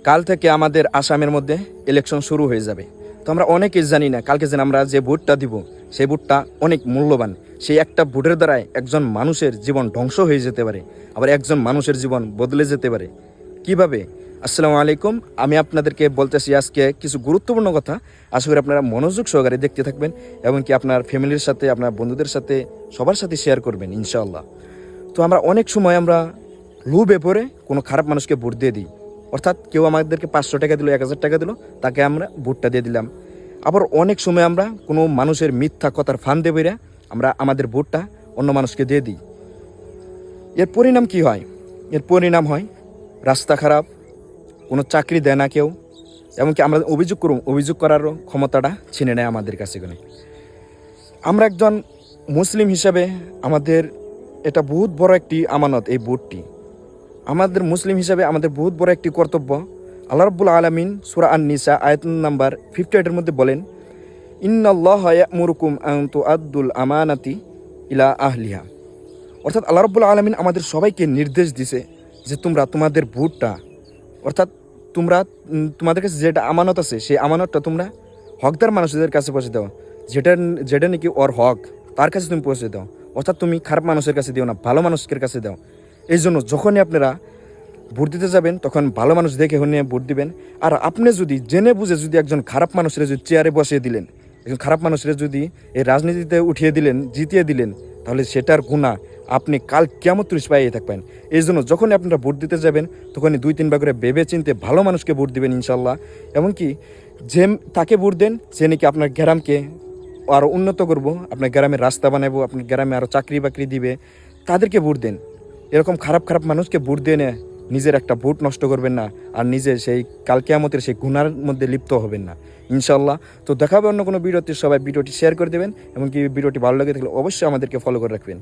কাল থেকে আমাদের আসামের মধ্যে ইলেকশন শুরু হয়ে যাবে। তো আমরা অনেকেই জানি না কালকে যেন আমরা যে ভোটটা দিব সেই ভোটটা অনেক মূল্যবান। সেই একটা ভোটের দ্বারাই একজন মানুষের জীবন ধ্বংস হয়ে যেতে পারে, আবার একজন মানুষের জীবন বদলে যেতে পারে। কিভাবে? আসসালামু আলাইকুম, আমি আপনাদেরকে বলতেছি আজকে কিছু গুরুত্বপূর্ণ কথা। আশা করি আপনারা মনোযোগ সহকারে দেখতে থাকবেন এবং কি আপনার ফ্যামিলির সাথে, আপনার বন্ধুদের সাথে, সবার সাথে শেয়ার করবেন ইনশাআল্লাহ। তো আমরা অনেক সময় আমরা লোভে পড়ে কোনো খারাপ মানুষকে ভোট দিয়ে দিই। অর্থাৎ কেউ আমাদেরকে 500 টাকা দিল, 1000 টাকা দিল, তাকে আমরা ভোটটা দিয়ে দিলাম। আবার অনেক সময় আমরা কোনো মানুষের মিথ্যা কথার ফান্দে বেরা আমরা আমাদের ভোটটা অন্য মানুষকে দিয়ে দিই। এর পরিণাম কি হয়? এর পরিণাম হয় রাস্তা খারাপ, কোনো চাকরি দেয় না কেউ, এমনকি আমরা অভিযোগ করারও ক্ষমতাটা ছিনে নেয় আমাদের কাছে। আমরা একজন মুসলিম হিসাবে আমাদের এটা বহুত বড় একটি আমানত। এই ভোটটি আমাদের মুসলিম হিসাবে আমাদের বহুত বড় একটি কর্তব্য। আল্লাহ রাব্বুল আলামিন সূরা আন-নিসা আয়াত নাম্বার 58 মধ্যে বলেন, ইন্নাল্লাহা ইয়া'মুরুকুম আন তুআদ্দুল আমানাতি ইলা আহলিহা। অর্থাৎ আল্লাহ রাব্বুল আলামিন আমাদের সবাইকে নির্দেশ দিছে যে তোমরা তোমাদের ভোটটা, অর্থাৎ তোমাদের কাছে যেটা আমানত আছে সেই আমানতটা তোমরা হকদার মানুষদের কাছে পৌঁছে দাও। যেটা নাকি ওর হক, তার কাছে তুমি পৌঁছে দাও। অর্থাৎ তুমি খারাপ মানুষের কাছে দিও না, ভালো মানুষের কাছে দাও। এই জন্য যখনই আপনারা ভোট দিতে যাবেন তখন ভালো মানুষ দেখে নিয়ে ভোট দিবেন। আর আপনি যদি জেনে বুঝে যদি একজন খারাপ মানুষের যদি চেয়ারে বসিয়ে দিলেন, একজন খারাপ মানুষের যদি এই রাজনীতিতে উঠিয়ে দিলেন, জিতিয়ে দিলেন, তাহলে সেটার গুনাহ আপনি কাল কিয়ামত তরিশ পাইয়ে থাকবেন। এই জন্য যখনই আপনারা ভোট দিতে যাবেন তখনই 2-3 বার করে ভেবে চিনতে ভালো মানুষকে ভোট দিবেন ইনশাল্লাহ। এমনকি যে তাকে ভোট দেন সে নাকি আপনার গ্রামকে আরও উন্নত করব, আপনার গ্রামের রাস্তা বানাবো, আপনার গ্রামে আরও চাকরি বাকরি দিবে, তাদেরকে ভোট দেন। এরকম খারাপ মানুষকে ভোট দিয়ে নিজের একটা ভোট নষ্ট করবেন না, আর নিজে সেই কাল কিয়ামতের সেই গুনার মধ্যে লিপ্ত হবেন না ইনশাল্লাহ। তো দেখা হবে অন্য কোনো ভিডিওতে। সবাই ভিডিওটি শেয়ার করে দেবেন, এমনকি ভিডিওটি ভালো লাগে থাকলে অবশ্যই আমাদেরকে ফলো করে রাখবেন।